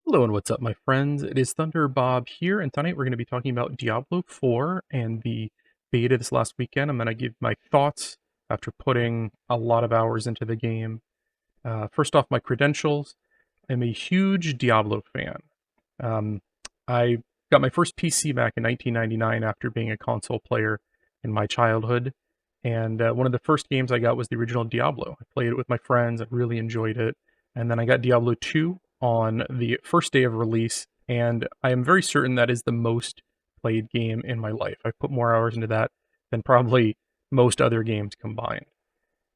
Hello and what's up, my friends? It is Thunder Bob here, and tonight we're going to be talking about Diablo 4 and the beta this last weekend. I'm going to give my thoughts after putting a lot of hours into the game. First off, my credentials. I'm a huge Diablo fan. Um, I got my first PC back in 1999 after being a console player in my childhood, and one of the first games I got was the original Diablo. I played it with my friends, I really enjoyed it, and then I got Diablo 2 on the first day of release, and I am very certain that is the most played game in my life. I've put more hours into that than probably most other games combined.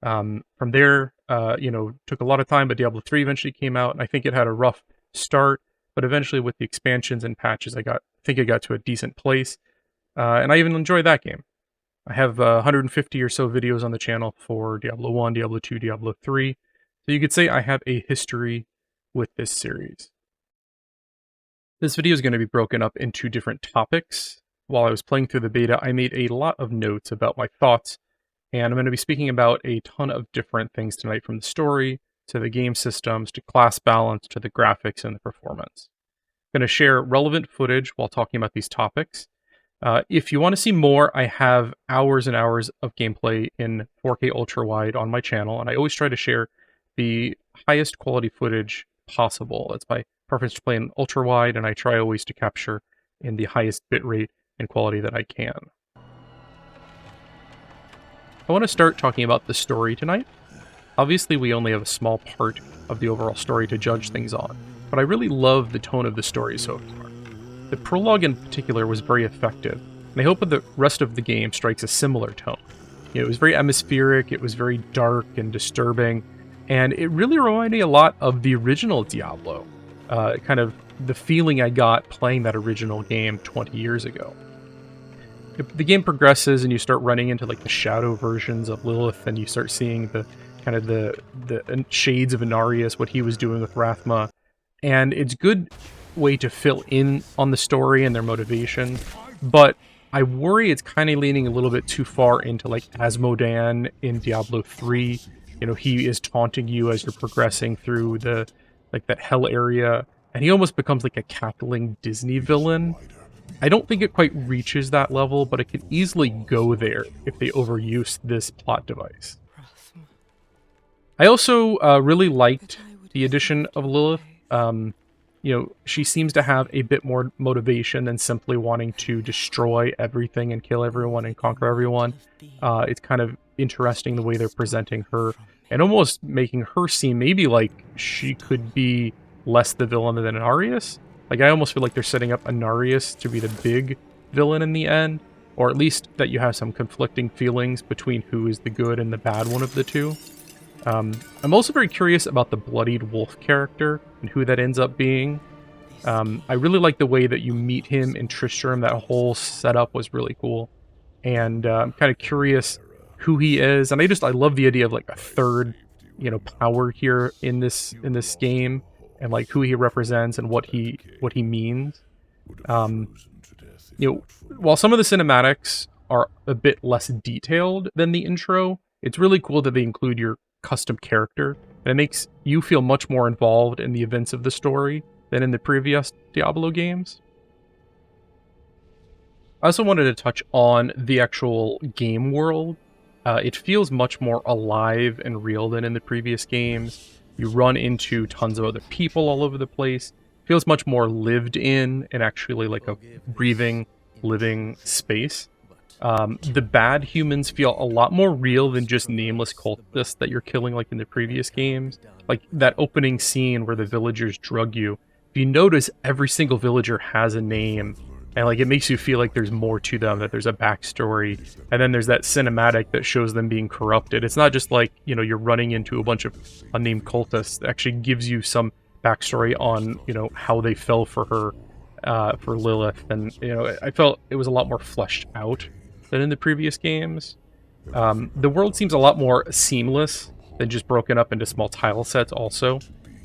From there, took a lot of time, but Diablo 3 eventually came out, and I think it had a rough start, but eventually with the expansions and patches, I think it got to a decent place, and I even enjoyed that game. I have 150 or so videos on the channel for Diablo 1, Diablo 2, Diablo 3, so you could say I have a history with this series. This video is going to be broken up into different topics. While I was playing through the beta, I made a lot of notes about my thoughts, and I'm going to be speaking about a ton of different things tonight, from the story, to the game systems, to class balance, to the graphics and the performance. I'm going to share relevant footage while talking about these topics. If you want to see more, I have hours and hours of gameplay in 4K ultra wide on my channel, and I always try to share the highest quality footage possible. It's my preference to play in ultra wide, and I try always to capture in the highest bitrate and quality that I can. I want to start talking about the story tonight. Obviously, we only have a small part of the overall story to judge things on, but I really love the tone of the story so far. The prologue in particular was very effective, and I hope that the rest of the game strikes a similar tone. It was very atmospheric, it was very dark and disturbing, and it really reminded me a lot of the original Diablo, kind of the feeling I got playing that original game 20 years ago. The game progresses and you start running into like the shadow versions of Lilith, and you start seeing the kind of the shades of Inarius, what he was doing with Rathma, and it's good way to fill in on the story and their motivation, but I worry it's kind of leaning a little bit too far into like Asmodan in Diablo 3. He is taunting you as you're progressing through that hell area, and he almost becomes like a cackling Disney villain. I don't think it quite reaches that level, but it could easily go there if they overuse this plot device. I also really liked the addition of Lilith. She seems to have a bit more motivation than simply wanting to destroy everything and kill everyone and conquer everyone. It's kind of interesting the way they're presenting her, and almost making her seem maybe like she could be less the villain than Inarius. Like, I almost feel like they're setting up Inarius to be the big villain in the end, or at least that you have some conflicting feelings between who is the good and the bad one of the two. I'm also very curious about the Bloodied Wolf character and who that ends up being. I really like the way that you meet him in Tristram. That whole setup was really cool, and I'm kind of curious who he is. And I love the idea of like a third, power here in this game, and like who he represents and what he means. While some of the cinematics are a bit less detailed than the intro, it's really cool that they include your custom character, and it makes you feel much more involved in the events of the story than in the previous Diablo games. I also wanted to touch on the actual game world. It feels much more alive and real than in the previous games. You run into tons of other people all over the place. It feels much more lived in and actually like a breathing, living space. The bad humans feel a lot more real than just nameless cultists that you're killing like in the previous games. Like that opening scene where the villagers drug you. If you notice, every single villager has a name, and like it makes you feel like there's more to them, that there's a backstory. And then there's that cinematic that shows them being corrupted. It's not just like, you're running into a bunch of unnamed cultists. It actually gives you some backstory on, how they fell for her, for Lilith. And, I felt it was a lot more fleshed out than in the previous games. The world seems a lot more seamless than just broken up into small tile sets also.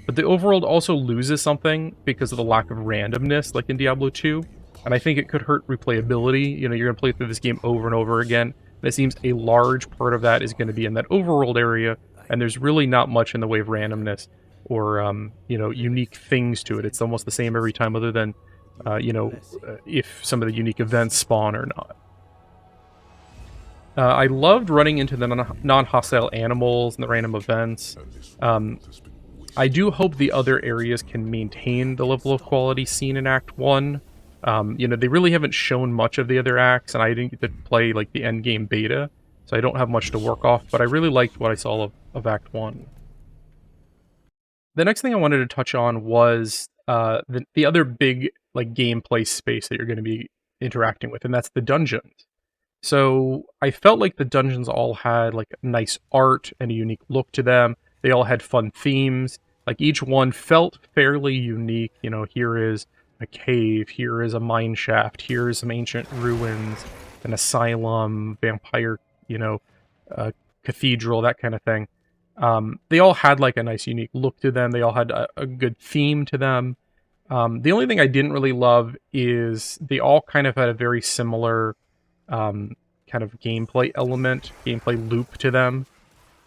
But the overworld also loses something because of the lack of randomness, like in Diablo 2. And I think it could hurt replayability. You're going to play through this game over and over again. And it seems a large part of that is going to be in that overworld area, and there's really not much in the way of randomness unique things to it. It's almost the same every time, other than if some of the unique events spawn or not. I loved running into the non-hostile animals and the random events. I do hope the other areas can maintain the level of quality seen in Act 1. They really haven't shown much of the other acts, and I didn't get to play, like, the endgame beta, so I don't have much to work off, but I really liked what I saw of Act 1. The next thing I wanted to touch on was the other big, like, gameplay space that you're going to be interacting with, and that's the dungeons. So I felt like the dungeons all had like nice art and a unique look to them. They all had fun themes. Like each one felt fairly unique. Here is a cave, here is a mine shaft, here is some ancient ruins, an asylum, vampire, a cathedral, that kind of thing. They all had like a nice unique look to them. They all had a good theme to them. The only thing I didn't really love is they all kind of had a very similar kind of gameplay loop to them.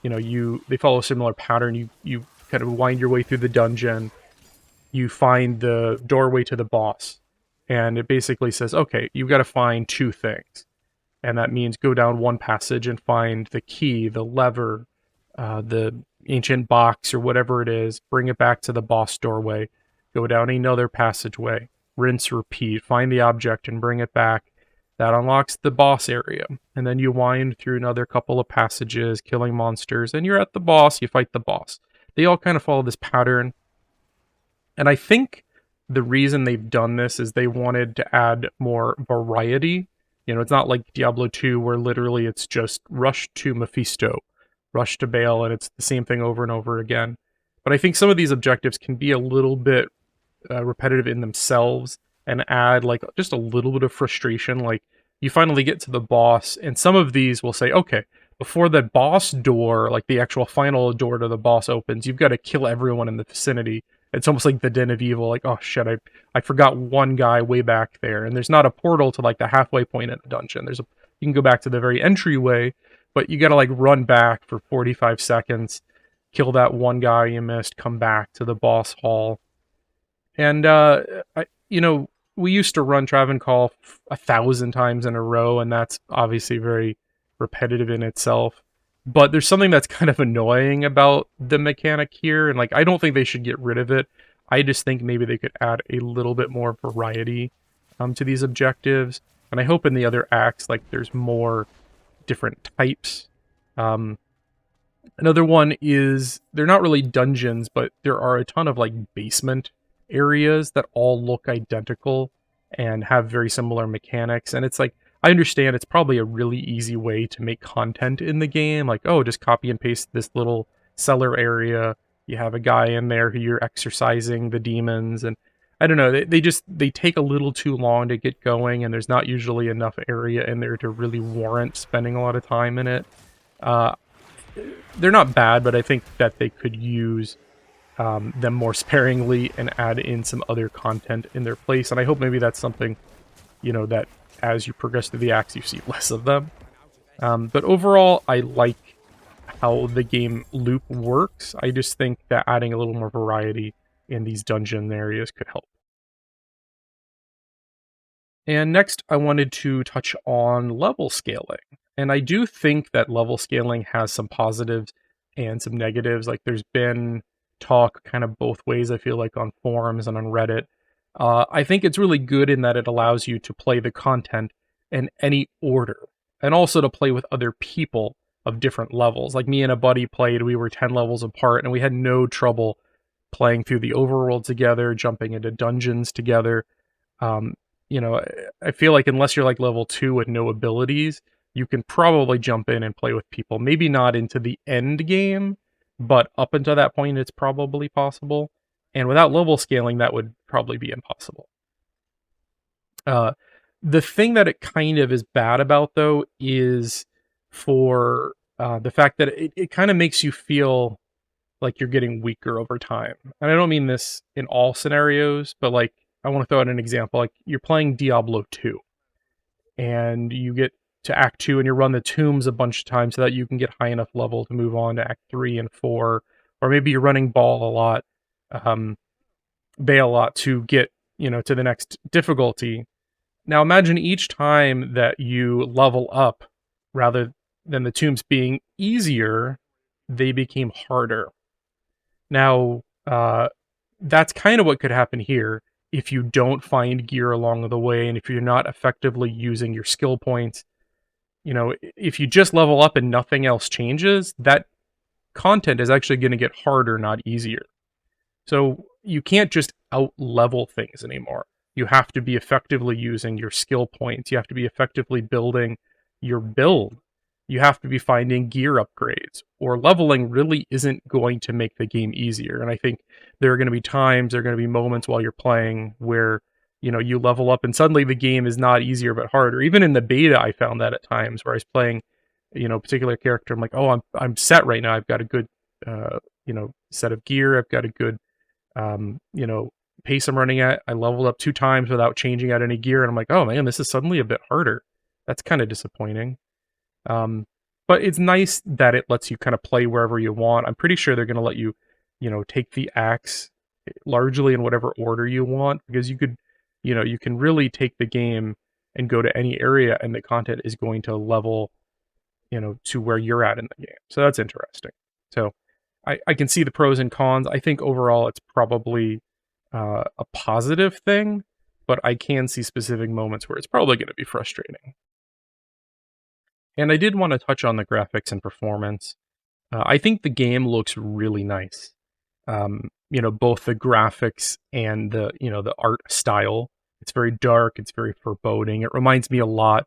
They follow a similar pattern. You kind of wind your way through the dungeon. You find the doorway to the boss, and it basically says, okay, you've got to find two things, and that means go down one passage and find the key, the lever, the ancient box or whatever it is. Bring it back to the boss doorway. Go down another passageway. Rinse, repeat. Find the object and bring it back. That unlocks the boss area, and then you wind through another couple of passages, killing monsters, and you're at the boss, you fight the boss. They all kind of follow this pattern, and I think the reason they've done this is they wanted to add more variety. It's not like Diablo 2, where literally it's just rush to Mephisto, rush to Baal, and it's the same thing over and over again. But I think some of these objectives can be a little bit repetitive in themselves, and add like just a little bit of frustration. Like you finally get to the boss, and some of these will say, okay, before the boss door, like the actual final door to the boss opens, you've got to kill everyone in the vicinity. It's almost like the Den of Evil, like, oh shit, I forgot one guy way back there, and there's not a portal to like the halfway point in the dungeon. You can go back to the very entryway, but you got to like run back for 45 seconds, kill that one guy you missed, come back to the boss hall. And we used to run Travancore 1,000 times in a row, and that's obviously very repetitive in itself. But there's something that's kind of annoying about the mechanic here, and like I don't think they should get rid of it. I just think maybe they could add a little bit more variety to these objectives, and I hope in the other acts like there's more different types. Another one is they're not really dungeons, but there are a ton of like basement areas that all look identical and have very similar mechanics. And it's like, I understand it's probably a really easy way to make content in the game. Like, oh, just copy and paste this little cellar area. You have a guy in there who you're exorcising the demons. And I don't know, they take a little too long to get going, and there's not usually enough area in there to really warrant spending a lot of time in it. They're not bad, but I think that they could use them more sparingly and add in some other content in their place. And I hope maybe that's something, that as you progress through the acts, you see less of them. But overall, I like how the game loop works. I just think that adding a little more variety in these dungeon areas could help. And next, I wanted to touch on level scaling. And I do think that level scaling has some positives and some negatives. Like there's been talk kind of both ways, I feel like, on forums and on Reddit. I think it's really good in that it allows you to play the content in any order, and also to play with other people of different levels. Like me and a buddy played, we were 10 levels apart, and we had no trouble playing through the overworld together, jumping into dungeons together. I feel like unless you're like level 2 with no abilities, you can probably jump in and play with people. Maybe not into the end game, but up until that point, it's probably possible. And without level scaling, that would probably be impossible. The thing that it kind of is bad about, though, is for the fact that it kind of makes you feel like you're getting weaker over time. And I don't mean this in all scenarios, but like, I want to throw out an example. Like, you're playing Diablo 2, and you get to Act 2, and you run the tombs a bunch of times so that you can get high enough level to move on to Act 3 and 4, or maybe you're running ball a lot, bay a lot to get, to the next difficulty. Now imagine each time that you level up, rather than the tombs being easier, they became harder. Now, that's kind of what could happen here if you don't find gear along the way, and if you're not effectively using your skill points. If you just level up and nothing else changes, that content is actually going to get harder, not easier. So you can't just out level things anymore. You have to be effectively using your skill points. You have to be effectively building your build. You have to be finding gear upgrades, or leveling really isn't going to make the game easier. And I think there are going to be times, there are going to be moments while you're playing where, you level up and suddenly the game is not easier but harder. Even in the beta, I found that at times where I was playing, a particular character. I'm like, oh, I'm set right now. I've got a good, set of gear. I've got a good um, you know, pace I'm running at. I leveled up 2 times without changing out any gear, and I'm like, oh man, this is suddenly a bit harder. That's kind of disappointing. Um, but it's nice that it lets you kind of play wherever you want. I'm pretty sure they're going to let you, take the axe largely in whatever order you want, because you can really take the game and go to any area, and the content is going to level, to where you're at in the game. So that's interesting. So I can see the pros and cons. I think overall it's probably a positive thing, but I can see specific moments where it's probably going to be frustrating. And I did want to touch on the graphics and performance. I think the game looks really nice. Both the graphics and the art style. It's very dark. It's very foreboding. It reminds me a lot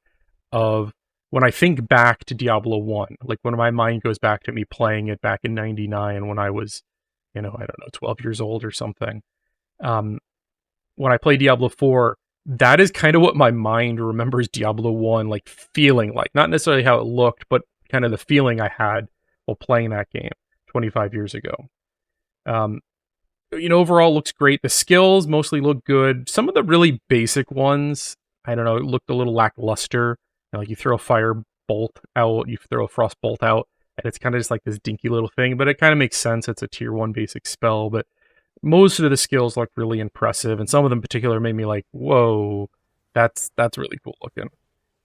of when I think back to Diablo 1, like when my mind goes back to me playing it back in 99 when I was, I don't know, 12 years old or something. When I play Diablo 4, that is kind of what my mind remembers Diablo 1 like feeling like. Not necessarily how it looked, but kind of the feeling I had while playing that game 25 years ago. Overall looks great. The skills mostly look good. Some of the really basic ones, I don't know, it looked a little lackluster. Like you throw a fire bolt out, you throw a frost bolt out, and it's kind of just like this dinky little thing, but it kind of makes sense. It's a tier 1 basic spell, but most of the skills look really impressive, and some of them in particular made me like, whoa, that's really cool looking.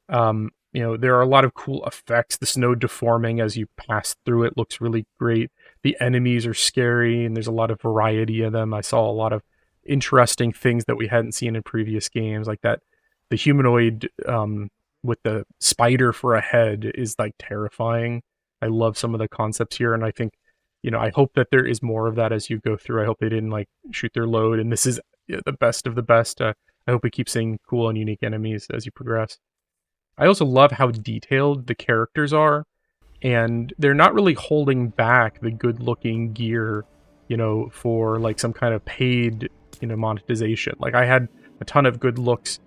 There are a lot of cool effects. The snow deforming as you pass through it looks really great. The enemies are scary, and there's a lot of variety of them. I saw a lot of interesting things that we hadn't seen in previous games, like that the humanoid with the spider for a head is like terrifying. I love some of the concepts here, and I think, I hope that there is more of that as you go through. I hope they didn't like shoot their load, and this is the best of the best. I hope we keep seeing cool and unique enemies as you progress. I also love how detailed the characters are, and they're not really holding back the good-looking gear, for like some kind of paid, monetization. Like I had a ton of good looks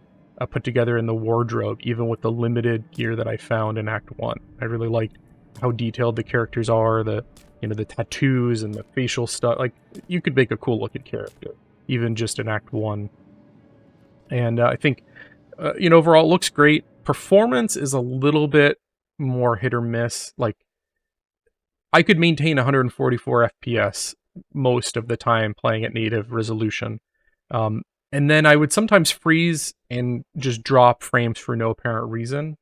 put together in the wardrobe, even with the limited gear that I found in Act 1. I really liked how detailed the characters are, the tattoos and the facial stuff. Like, you could make a cool-looking character, even just in Act 1. And I think, overall it looks great. Performance is a little bit more hit or miss. Like, I could maintain 144 FPS most of the time playing at native resolution. And then I would sometimes freeze and just drop frames for no apparent reason.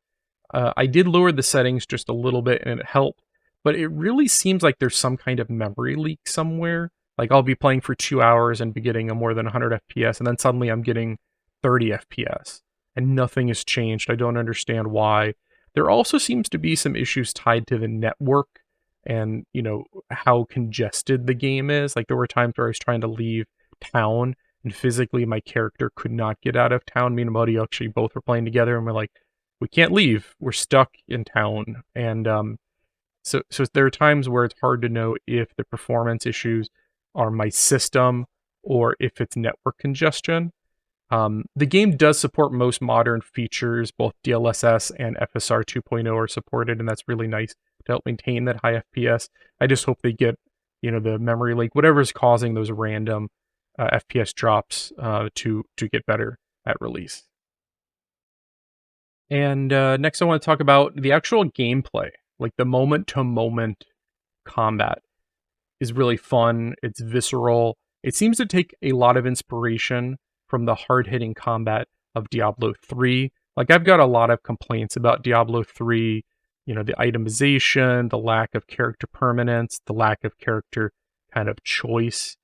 I did lower the settings just a little bit and it helped, but it really seems like there's some kind of memory leak somewhere. Like I'll be playing for 2 hours and be getting a more than 100 FPS, and then suddenly I'm getting 30 FPS, and nothing has changed. I don't understand why. There also seems to be some issues tied to the network and, how congested the game is. Like there were times where I was trying to leave town and physically my character could not get out of town. Me and buddy actually both were playing together, and we're like, we can't leave. We're stuck in town. And so there are times where it's hard to know if the performance issues are my system or if it's network congestion. The game does support most modern features. Both DLSS and FSR 2.0 are supported, and that's really nice to help maintain that high FPS. I just hope they get, the memory leak, whatever is causing those random FPS drops, to get better at release. And next I want to talk about the actual gameplay, like the moment-to-moment combat. is really fun. It's visceral. It seems to take a lot of inspiration from the hard-hitting combat of Diablo 3. Like, I've got a lot of complaints about Diablo 3, you know, the itemization, the lack of character permanence, the lack of character kind of choice.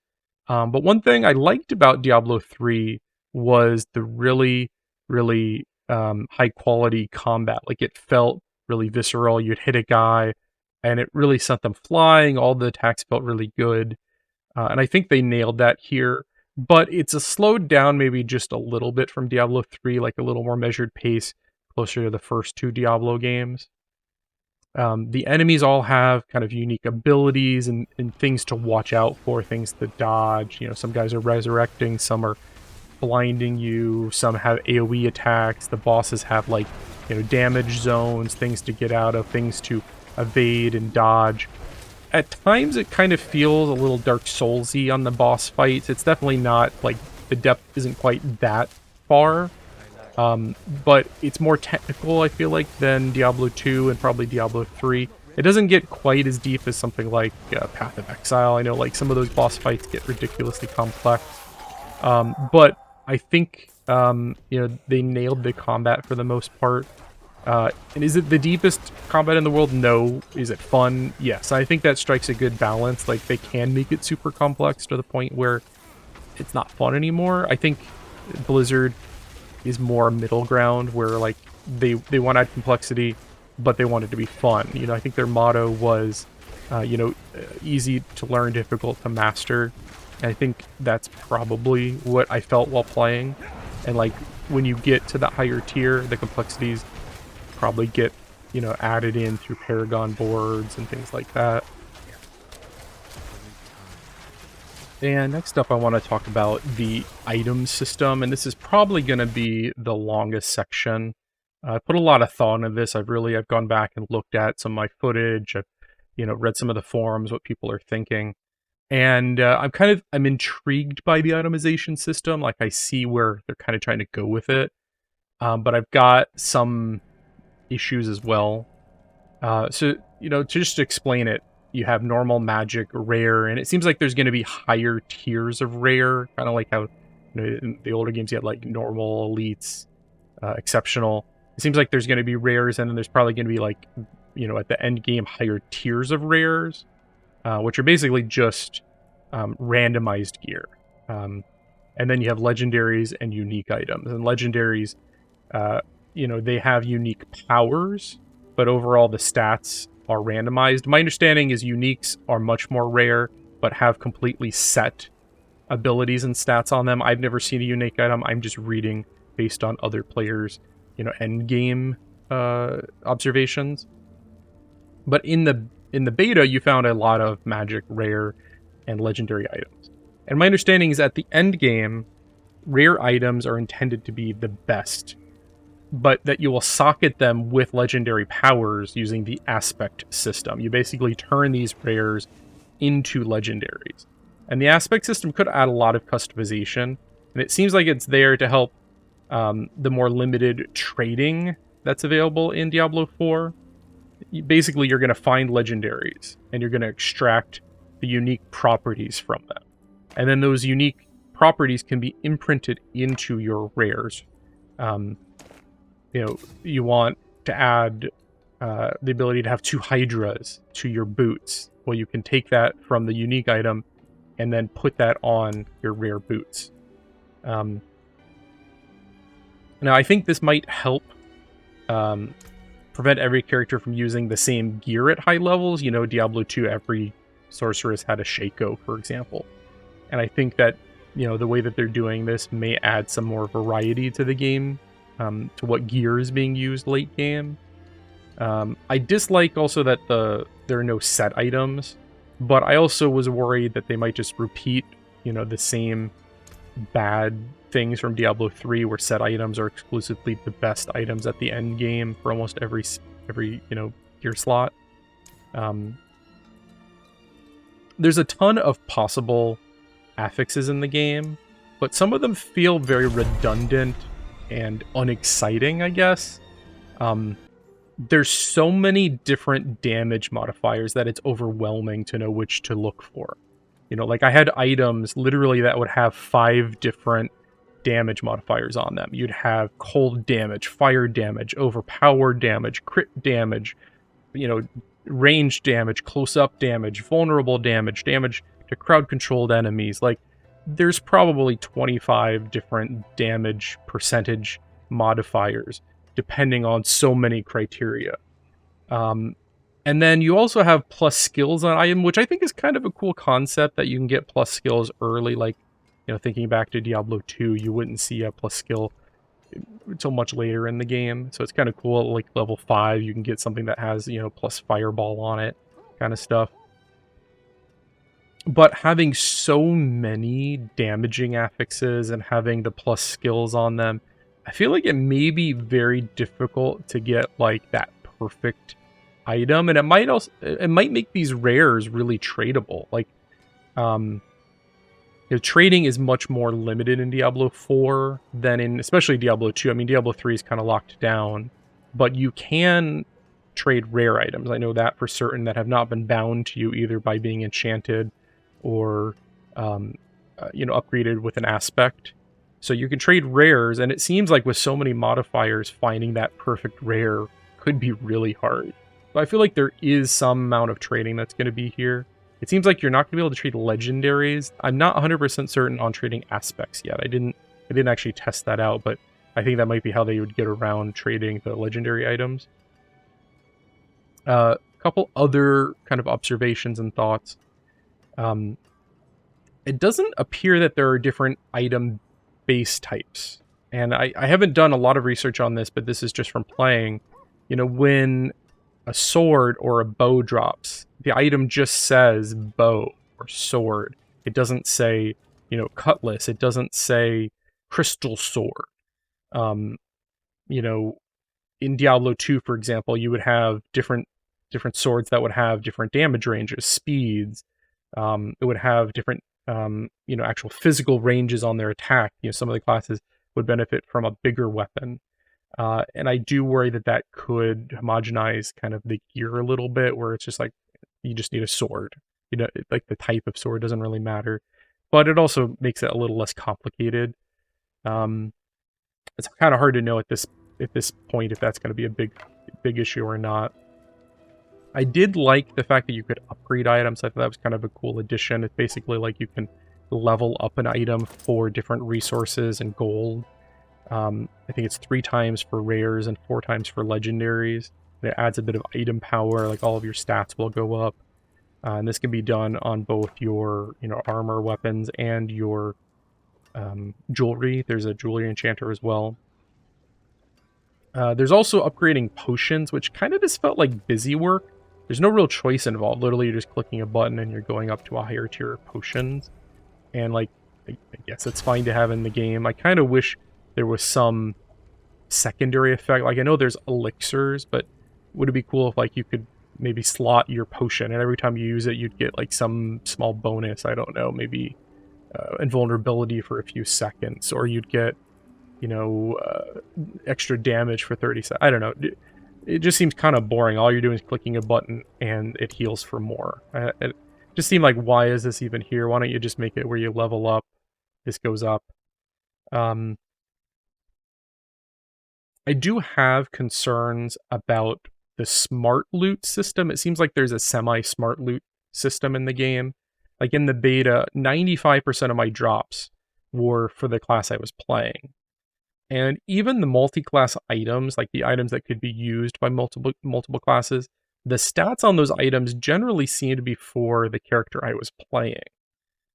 But one thing I liked about Diablo 3 was the really, really high quality combat. Like, it felt really visceral. You'd hit a guy and it really sent them flying. All the attacks felt really good. And I think they nailed that here. But it's a slowed down maybe just a little bit from Diablo 3, like a little more measured pace, closer to the first two Diablo games. The enemies all have kind of unique abilities and things to watch out for, things to dodge. You know, some guys are resurrecting, some are blinding you, some have AoE attacks. The bosses have, like, you know, damage zones, things to get out of, things to evade and dodge. At times it kind of feels a little Dark Souls-y on the boss fights. It's definitely not, like, the depth isn't quite that far. But it's more technical, I feel like, than Diablo 2 and probably Diablo 3. It doesn't get quite as deep as something like Path of Exile. I know, like, some of those boss fights get ridiculously complex. But I think, you know, they nailed the combat for the most part. And is it the deepest combat in the world? No. Is it fun? Yes. I think that strikes a good balance. Like, they can make it super complex to the point where it's not fun anymore. I think Blizzard is more middle ground, where, like, they want to add complexity, but they want it to be fun. You know, I think their motto was, you know, easy to learn, difficult to master. And I think that's probably what I felt while playing. And, like, when you get to that higher tier, the complexities probably get, you know, added in through Paragon boards and things like that. And next up, I want to talk about the item system, and this is probably going to be the longest section. I put a lot of thought into this. I've gone back and looked at some of my footage. I've, you know, read some of the forums, what people are thinking, and I'm intrigued by the itemization system. Like, I see where they're kind of trying to go with it, but I've got some issues as well. So, you know, to just explain it, you have normal, magic, rare, and it seems like there's going to be higher tiers of rare, kind of like how, you know, in the older games you had, like, normal, elites, exceptional. It seems like there's going to be rares, and then there's probably going to be, like, you know, at the end game, higher tiers of rares, which are basically just randomized gear. And then you have legendaries and unique items. And legendaries, you know, they have unique powers, but overall the stats are randomized. My understanding is uniques are much more rare, but have completely set abilities and stats on them. I've never seen a unique item. I'm just reading based on other players, you know, end game observations. But in the beta, you found a lot of magic, rare, and legendary items. And my understanding is at the end game, rare items are intended to be the best, but that you will socket them with legendary powers using the aspect system. You basically turn these rares into legendaries. And the aspect system could add a lot of customization, and it seems like it's there to help the more limited trading that's available in Diablo 4. Basically, you're going to find legendaries, and you're going to extract the unique properties from them. And then those unique properties can be imprinted into your rares. You know, you want to add the ability to have 2 Hydras to your boots. Well, you can take that from the unique item and then put that on your rare boots. Now, I think this might help prevent every character from using the same gear at high levels. You know, Diablo 2, every sorceress had a Shaco, for example. And I think that, you know, the way that they're doing this may add some more variety to the game, to what gear is being used late game. I dislike also that there are no set items, but I also was worried that they might just repeat, you know, the same bad things from Diablo 3, where set items are exclusively the best items at the end game for almost every you know, gear slot. There's a ton of possible affixes in the game, but some of them feel very redundant and unexciting, I guess. there's so many different damage modifiers that it's overwhelming to know which to look for. You know, like I had items literally that would have 5 different damage modifiers on them. You'd have cold damage, fire damage, overpowered damage, crit damage, you know, range damage, close-up damage, vulnerable damage, damage to crowd-controlled enemies. Like, there's probably 25 different damage percentage modifiers, depending on so many criteria. And then you also have plus skills on item, which I think is kind of a cool concept that you can get plus skills early. Like, you know, thinking back to Diablo 2, you wouldn't see a plus skill until much later in the game. So it's kind of cool. Like level 5, you can get something that has, you know, plus fireball on it, kind of stuff. But having so many damaging affixes and having the plus skills on them, I feel like it may be very difficult to get like that perfect item, and it might make these rares really tradable. Like, you know, trading is much more limited in Diablo 4 than in especially Diablo 2. I mean, Diablo 3 is kind of locked down, but you can trade rare items. I know that for certain, that have not been bound to you either by being enchanted or you know, upgraded with an aspect. So you can trade rares, and it seems like with so many modifiers, finding that perfect rare could be really hard. So I feel like there is some amount of trading that's going to be here. It seems like you're not going to be able to trade legendaries. I'm not 100% certain on trading aspects yet. I didn't actually test that out, but I think that might be how they would get around trading the legendary items. A couple other kind of observations and thoughts. It doesn't appear that there are different item base types. And I haven't done a lot of research on this, but this is just from playing. You know, when a sword or a bow drops, the item just says bow or sword. It doesn't say, you know, cutlass. It doesn't say crystal sword. You know, in Diablo 2, for example, you would have different swords that would have different damage ranges, speeds. It would have different, you know, actual physical ranges on their attack. You know, some of the classes would benefit from a bigger weapon. And I do worry that that could homogenize kind of the gear a little bit, where it's just like, you just need a sword. You know, like the type of sword doesn't really matter. But it also makes it a little less complicated. It's kind of hard to know at this point if that's going to be a big issue or not. I did like the fact that you could upgrade items. I thought that was kind of a cool addition. It's basically like you can level up an item for different resources and gold. I think it's 3 times for rares and 4 times for legendaries. And it adds a bit of item power, like all of your stats will go up. And this can be done on both your, you know, armor, weapons, and your jewelry. There's a jewelry enchanter as well. There's also upgrading potions, which kind of just felt like busy work. There's no real choice involved. Literally, you're just clicking a button and you're going up to a higher tier of potions. And, like, I guess it's fine to have in the game. I kind of wish there was some secondary effect. Like, I know there's elixirs, but would it be cool if, like, you could maybe slot your potion, and every time you use it, you'd get, like, some small bonus. I don't know, maybe invulnerability for a few seconds, or you'd get, you know, extra damage for 30 seconds. I don't know. It just seems kind of boring. All you're doing is clicking a button and it heals for more. It just seemed like, why is this even here? Why don't you just make it where you level up, this goes up? I do have concerns about the smart loot system. It seems like there's a semi-smart loot system in the game. Like in the beta, 95% of my drops were for the class I was playing. And even the multi-class items, like the items that could be used by multiple classes, the stats on those items generally seem to be for the character I was playing.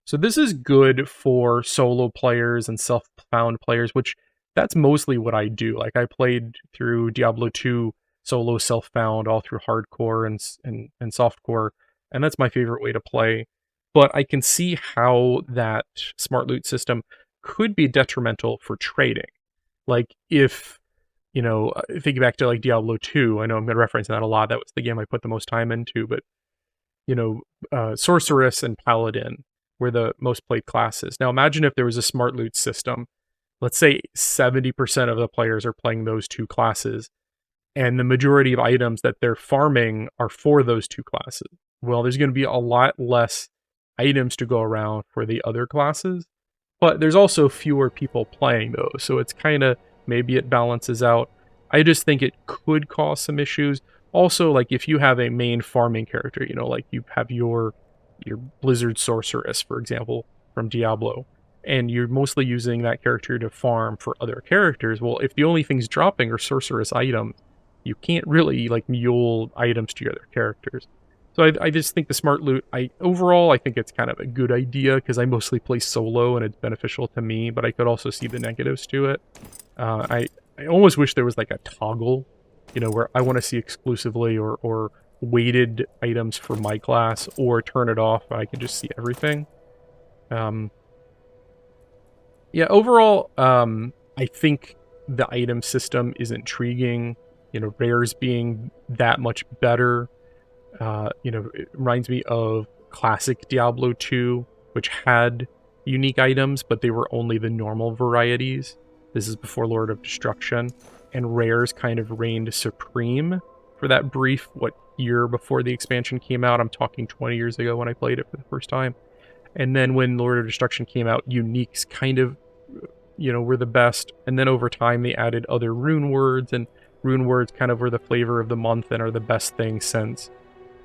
So this is good for solo players and self-found players, which that's mostly what I do. Like I played through Diablo 2 solo self-found all through hardcore and softcore, and that's my favorite way to play. But I can see how that smart loot system could be detrimental for trading. Like if, you know, thinking back to like Diablo 2, I know I'm going to reference that a lot. That was the game I put the most time into, but, you know, Sorceress and Paladin were the most played classes. Now imagine if there was a smart loot system. Let's say 70% of the players are playing those 2 classes. and the majority of items that they're farming are for those two classes. Well, there's going to be a lot less items to go around for the other classes, but there's also fewer people playing those, so it's kind of, maybe it balances out. I just think it could cause some issues. Also, like if you have a main farming character, you know, like you have your Blizzard Sorceress, for example, from Diablo, and you're mostly using that character to farm for other characters, well, if the only things dropping are Sorceress items, you can't really like mule items to your other characters. So I just think the smart loot, overall I think it's kind of a good idea because I mostly play solo and it's beneficial to me, but I could also see the negatives to it. I almost wish there was like a toggle, you know, where I want to see exclusively or weighted items for my class, or turn it off and I can just see everything. Yeah, overall, I think the item system is intriguing. You know, rares being that much better. You know, it reminds me of classic Diablo 2, which had unique items, but they were only the normal varieties. This is before Lord of Destruction, and rares kind of reigned supreme for that brief, year before the expansion came out? I'm talking 20 years ago when I played it for the first time. And then when Lord of Destruction came out, uniques kind of, you know, were the best. And then over time, they added other rune words, and rune words kind of were the flavor of the month and are the best thing since.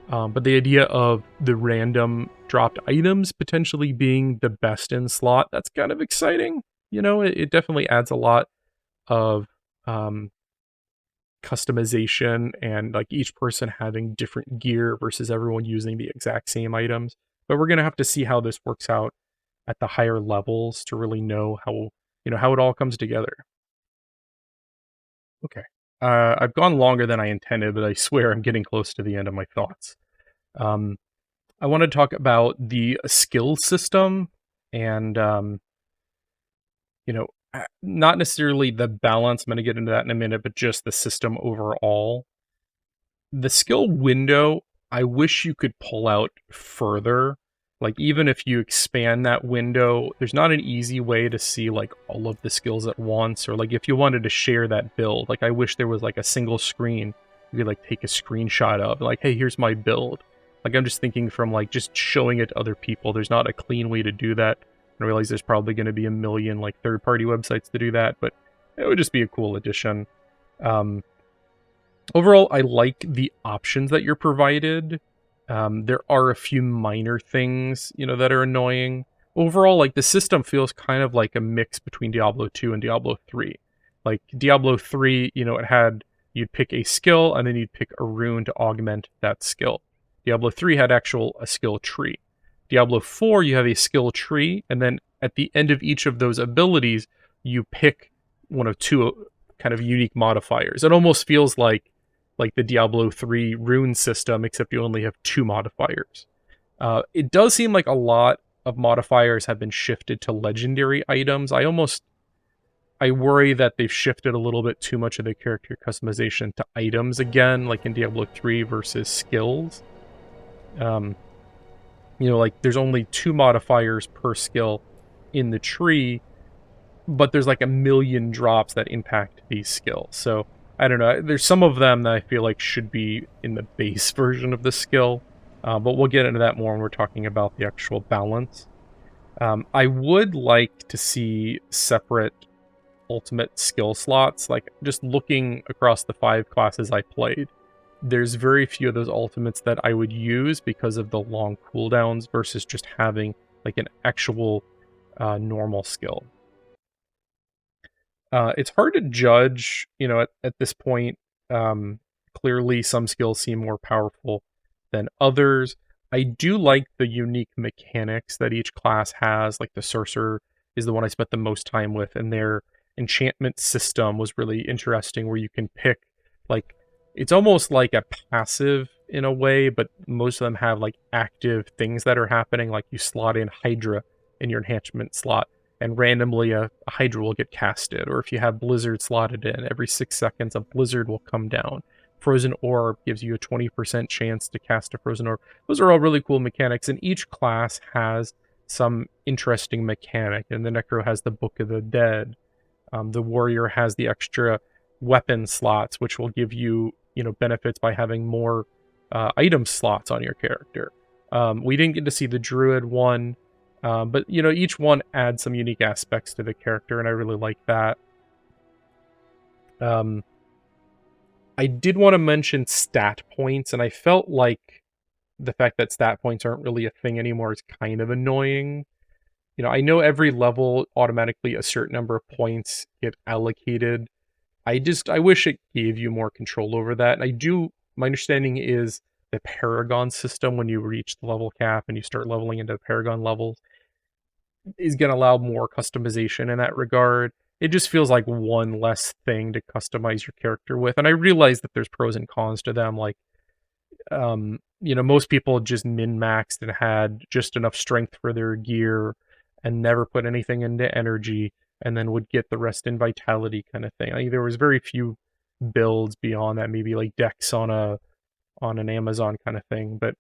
But the idea of the random dropped items potentially being the best in slot, that's kind of exciting. You know, it definitely adds a lot of customization and like each person having different gear versus everyone using the exact same items. But we're going to have to see how this works out at the higher levels to really know how, you know, how it all comes together. Okay. I've gone longer than I intended, but I swear I'm getting close to the end of my thoughts. I want to talk about the skill system and, you know, not necessarily the balance. I'm going to get into that in a minute, but just the system overall. The skill window, I wish you could pull out further. Like, even if you expand that window, there's not an easy way to see, like, all of the skills at once. Or, like, if you wanted to share that build, like, I wish there was, like, a single screen you could, like, take a screenshot of. Like, hey, here's my build. Like, I'm just thinking from, like, just showing it to other people. There's not a clean way to do that. I realize there's probably going to be a million, like, third-party websites to do that, but it would just be a cool addition. Overall, I like the options that you're provided. There are a few minor things, you know, that are annoying. Overall, like, the system feels kind of like a mix between Diablo 2 and Diablo 3. Like, Diablo 3, you know, you'd pick a skill, and then you'd pick a rune to augment that skill. Diablo 3 had a skill tree. Diablo 4, you have a skill tree, and then at the end of each of those abilities, you pick one of two kind of unique modifiers. It almost feels like the Diablo 3 rune system, except you only have two modifiers. It does seem like a lot of modifiers have been shifted to legendary items. I worry that they've shifted a little bit too much of the character customization to items again, like in Diablo 3 versus skills. You know, like, there's only two modifiers per skill in the tree, but there's like a million drops that impact these skills. So, I don't know. There's some of them that I feel like should be in the base version of the skill, but we'll get into that more when we're talking about the actual balance. I would like to see separate ultimate skill slots. Like, just looking across the 5 classes I played, there's very few of those ultimates that I would use because of the long cooldowns versus just having like an actual normal skill. It's hard to judge, you know, at this point. Clearly, some skills seem more powerful than others. I do like the unique mechanics that each class has. Like, the Sorcerer is the one I spent the most time with, and their enchantment system was really interesting, where you can pick, like, it's almost like a passive in a way, but most of them have, like, active things that are happening. Like, you slot in Hydra in your enhancement slot, and randomly a Hydra will get casted. Or if you have Blizzard slotted in, every 6 seconds a Blizzard will come down. Frozen Orb gives you a 20% chance to cast a Frozen Orb. Those are all really cool mechanics, and each class has some interesting mechanic. And the Necro has the Book of the Dead. The Warrior has the extra weapon slots, which will give you, benefits by having more item slots on your character. We didn't get to see the Druid one, but, each one adds some unique aspects to the character, and I really like that. I did want to mention stat points, and I felt like the fact that stat points aren't really a thing anymore is kind of annoying. I know every level automatically a certain number of points get allocated. I wish it gave you more control over that. And my understanding is the Paragon system, when you reach the level cap and you start leveling into the Paragon levels, is going to allow more customization in that regard. It just feels like one less thing to customize your character with. And I realize that there's pros and cons to them. Like, most people just min-maxed and had just enough strength for their gear and never put anything into energy, and then would get the rest in vitality kind of thing. There was very few builds beyond that, maybe like Dex on an Amazon kind of thing. But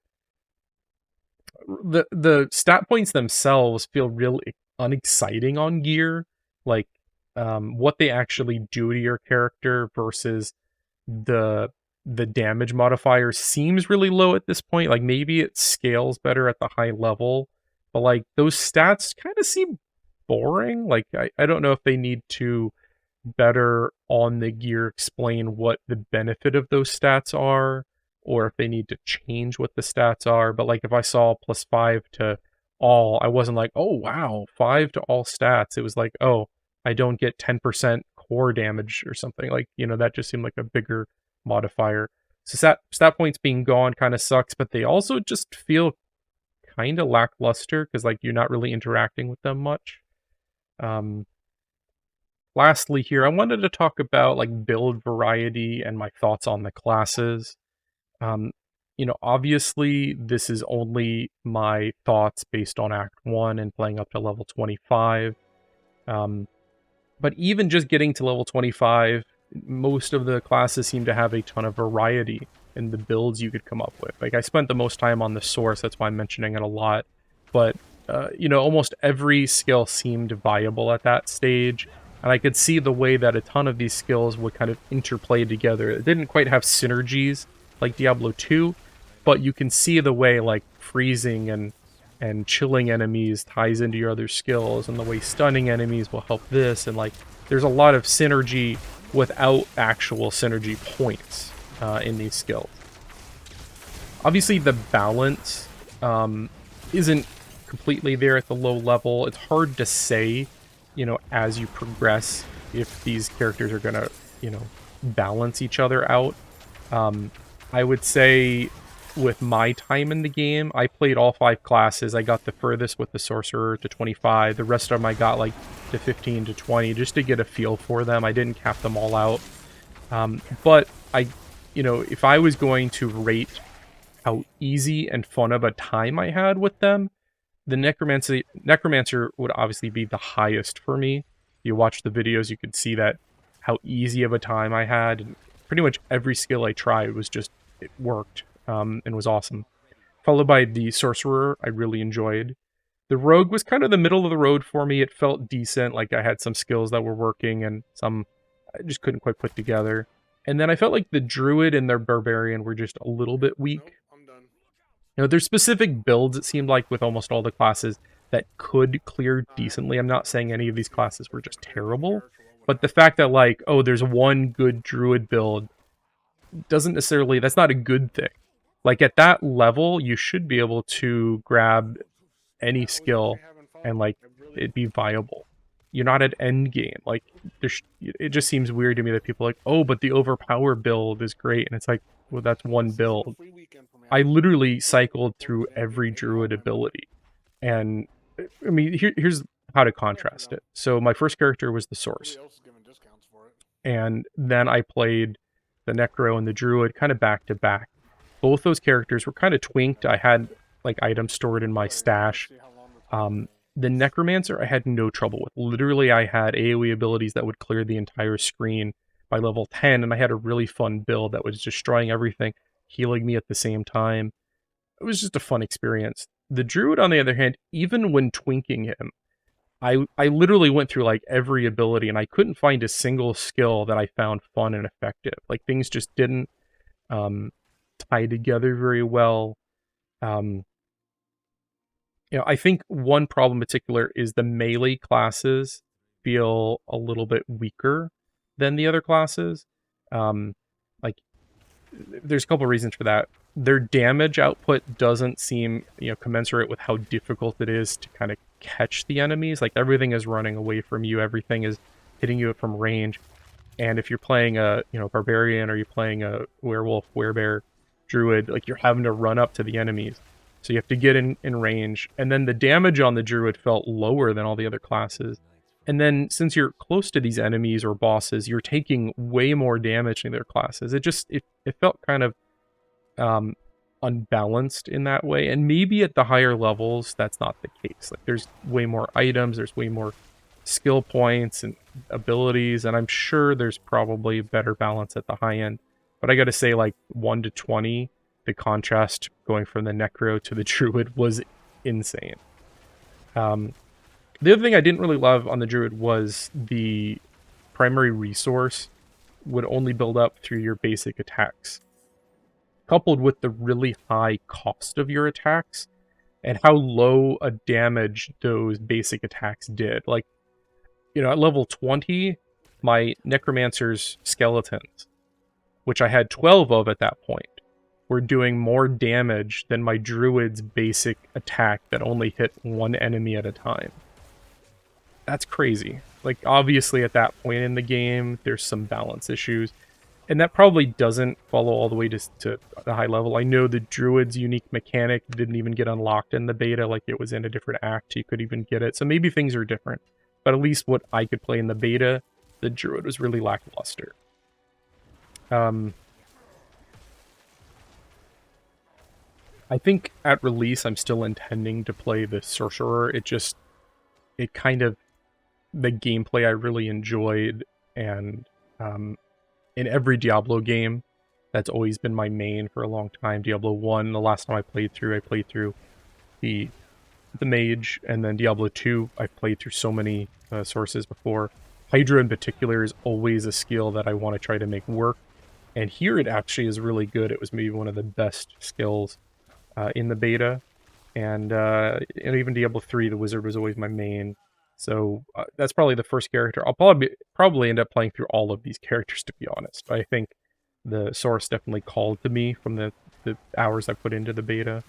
the stat points themselves feel really unexciting on gear, like what they actually do to your character versus the damage modifier seems really low at this point. Like, maybe it scales better at the high level, but like those stats kind of seem boring. Like, I don't know if they need to better on the gear explain what the benefit of those stats are, or if they need to change what the stats are. But like, if I saw +5 to all, I wasn't like, oh wow, 5 to all stats. It was like, oh, I don't get 10% core damage or something. Like, that just seemed like a bigger modifier. So stat points being gone kind of sucks, but they also just feel kind of lackluster because like you're not really interacting with them much. Lastly here, I wanted to talk about like build variety and my thoughts on the classes. Obviously this is only my thoughts based on Act 1 and playing up to level 25. But even just getting to level 25, most of the classes seem to have a ton of variety in the builds you could come up with. Like, I spent the most time on the source, that's why I'm mentioning it a lot. But, almost every skill seemed viable at that stage. And I could see the way that a ton of these skills would kind of interplay together. It didn't quite have synergies like Diablo 2, but you can see the way, like, freezing and chilling enemies ties into your other skills, and the way stunning enemies will help this, and like there's a lot of synergy without actual synergy points in these skills. Obviously the balance isn't completely there at the low level. It's hard to say, as you progress, if these characters are gonna, balance each other out. I would say with my time in the game, I played all 5 classes. I got the furthest with the Sorcerer to 25. The rest of them I got like to 15 to 20 just to get a feel for them. I didn't cap them all out. But if I was going to rate how easy and fun of a time I had with them, the Necromancer would obviously be the highest for me. If you watch the videos, you could see that how easy of a time I had. And pretty much every skill I tried was just, it worked. And was awesome. Followed by the Sorcerer, I really enjoyed. The Rogue was kind of the middle of the road for me. It felt decent, like I had some skills that were working and some I just couldn't quite put together. And then I felt like the Druid and their Barbarian were just a little bit weak. Nope, I'm done. There's specific builds, it seemed like, with almost all the classes that could clear decently. I'm not saying any of these classes were just terrible, but the fact that, like, oh, there's one good Druid build doesn't necessarily, that's not a good thing. Like, at that level, you should be able to grab any skill and, like, it'd be viable. You're not at end game. Like, it just seems weird to me that people are like, oh, but the overpower build is great. And it's like, well, that's one build. I literally cycled through every Druid ability. And, I mean, here's how to contrast it. So my first character was the Source. And then I played the Necro and the Druid kind of back to back. Both those characters were kind of twinked. I had like items stored in my stash. The Necromancer I had no trouble with. Literally, I had AoE abilities that would clear the entire screen by level 10, and I had a really fun build that was destroying everything, healing me at the same time. It was just a fun experience. The Druid, on the other hand, even when twinking him, I literally went through like every ability, and I couldn't find a single skill that I found fun and effective. Like things just didn't um, tie together very well. Um, I think one problem in particular is the melee classes feel a little bit weaker than the other classes. Um, like there's a couple reasons for that. Their damage output doesn't seem, commensurate with how difficult it is to kind of catch the enemies. Like everything is running away from you, everything is hitting you from range. And if you're playing a, barbarian, or you're playing a werewolf, werebear, druid, like you're having to run up to the enemies. So you have to get in range. And then the damage on the druid felt lower than all the other classes. And then since you're close to these enemies or bosses, you're taking way more damage than their classes. It felt kind of unbalanced in that way. And maybe at the higher levels, that's not the case. Like there's way more items, there's way more skill points and abilities, and I'm sure there's probably better balance at the high end. But I gotta say, like 1 to 20, the contrast going from the Necro to the Druid was insane. The other thing I didn't really love on the Druid was the primary resource would only build up through your basic attacks, coupled with the really high cost of your attacks and how low a damage those basic attacks did. Like, at level 20, my Necromancer's skeletons, which I had 12 of at that point, were doing more damage than my Druid's basic attack that only hit one enemy at a time. That's crazy. Like, obviously at that point in the game, there's some balance issues. And that probably doesn't follow all the way to the high level. I know the Druid's unique mechanic didn't even get unlocked in the beta, like it was in a different act, you could even get it. So maybe things are different. But at least what I could play in the beta, the Druid was really lackluster. I think at release, I'm still intending to play the Sorcerer. It kind of, the gameplay I really enjoyed, and in every Diablo game, that's always been my main for a long time. Diablo 1, the last time I played through the mage, and then Diablo 2, I've played through so many sources before. Hydra in particular is always a skill that I want to try to make work, and here it actually is really good. It was maybe one of the best skills in the beta, and even Diablo 3, the wizard was always my main. So that's probably the first character. I'll probably end up playing through all of these characters, to be honest. But I think the source definitely called to me from the hours I put into the beta.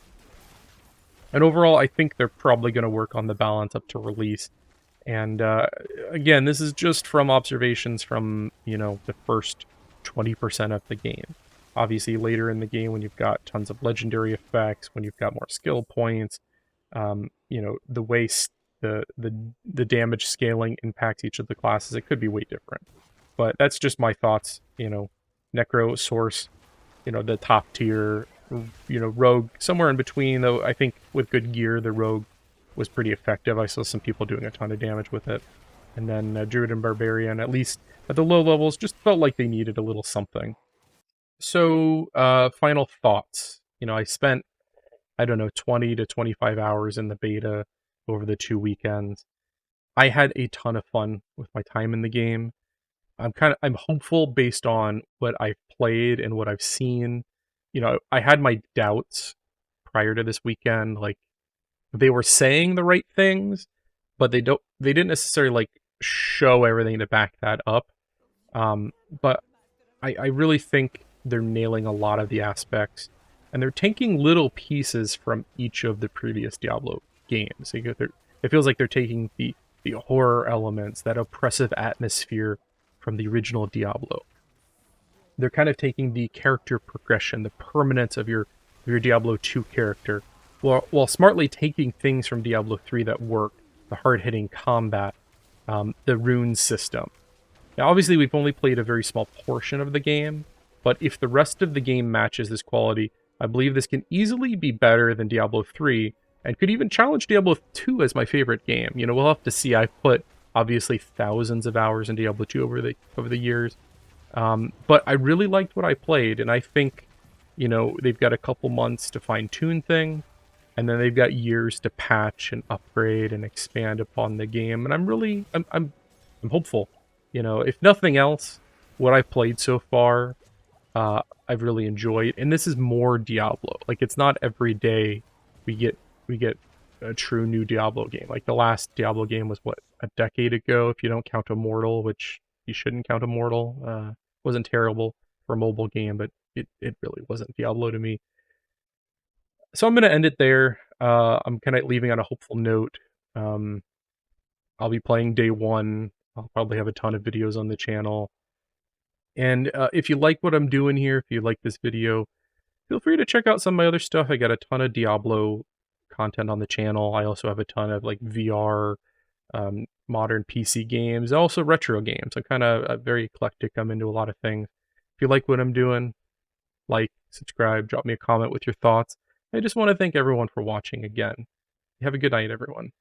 And overall, I think they're probably going to work on the balance up to release. And again, this is just from observations from, the first 20% of the game. Obviously, later in the game, when you've got tons of legendary effects, when you've got more skill points, the way the damage scaling impacts each of the classes, it could be way different. But that's just my thoughts. Necro, Source, the top tier, Rogue, somewhere in between, though I think with good gear, the Rogue was pretty effective. I saw some people doing a ton of damage with it. And then Druid and Barbarian, at least at the low levels, just felt like they needed a little something. So, final thoughts. I spent, 20 to 25 hours in the beta over the 2 weekends. I had a ton of fun with my time in the game. I'm hopeful based on what I've played and what I've seen. I had my doubts prior to this weekend. Like, they were saying the right things, but they didn't necessarily like show everything to back that up. But I really think they're nailing a lot of the aspects, and they're taking little pieces from each of the previous Diablo games. It feels like they're taking the horror elements, that oppressive atmosphere from the original Diablo. They're kind of taking the character progression, the permanence of your Diablo 2 character, while smartly taking things from Diablo 3 that work, the hard-hitting combat, the rune system. Now, obviously, we've only played a very small portion of the game, but if the rest of the game matches this quality, I believe this can easily be better than Diablo 3, and could even challenge Diablo 2 as my favorite game. We'll have to see. I've put, obviously, thousands of hours in Diablo 2 over the years, but I really liked what I played, and I think, they've got a couple months to fine-tune things. and then they've got years to patch and upgrade and expand upon the game. And I'm hopeful. You know, if nothing else, what I've played so far, I've really enjoyed. And this is more Diablo. Like, it's not every day we get a true new Diablo game. Like, the last Diablo game was what, a decade ago, if you don't count Immortal, which you shouldn't count Immortal. Wasn't terrible for a mobile game, but it really wasn't Diablo to me. So I'm gonna end it there. I'm kind of leaving on a hopeful note. Um, I'll be playing day one. I'll probably have a ton of videos on the channel. And if you like what I'm doing here, if you like this video, feel free to check out some of my other stuff. I got a ton of Diablo content on the channel. I also have a ton of like VR, modern PC games, also retro games. I'm kind of very eclectic. I'm into a lot of things. If you like what I'm doing, like, subscribe, drop me a comment with your thoughts. I just want to thank everyone for watching again. Have a good night, everyone.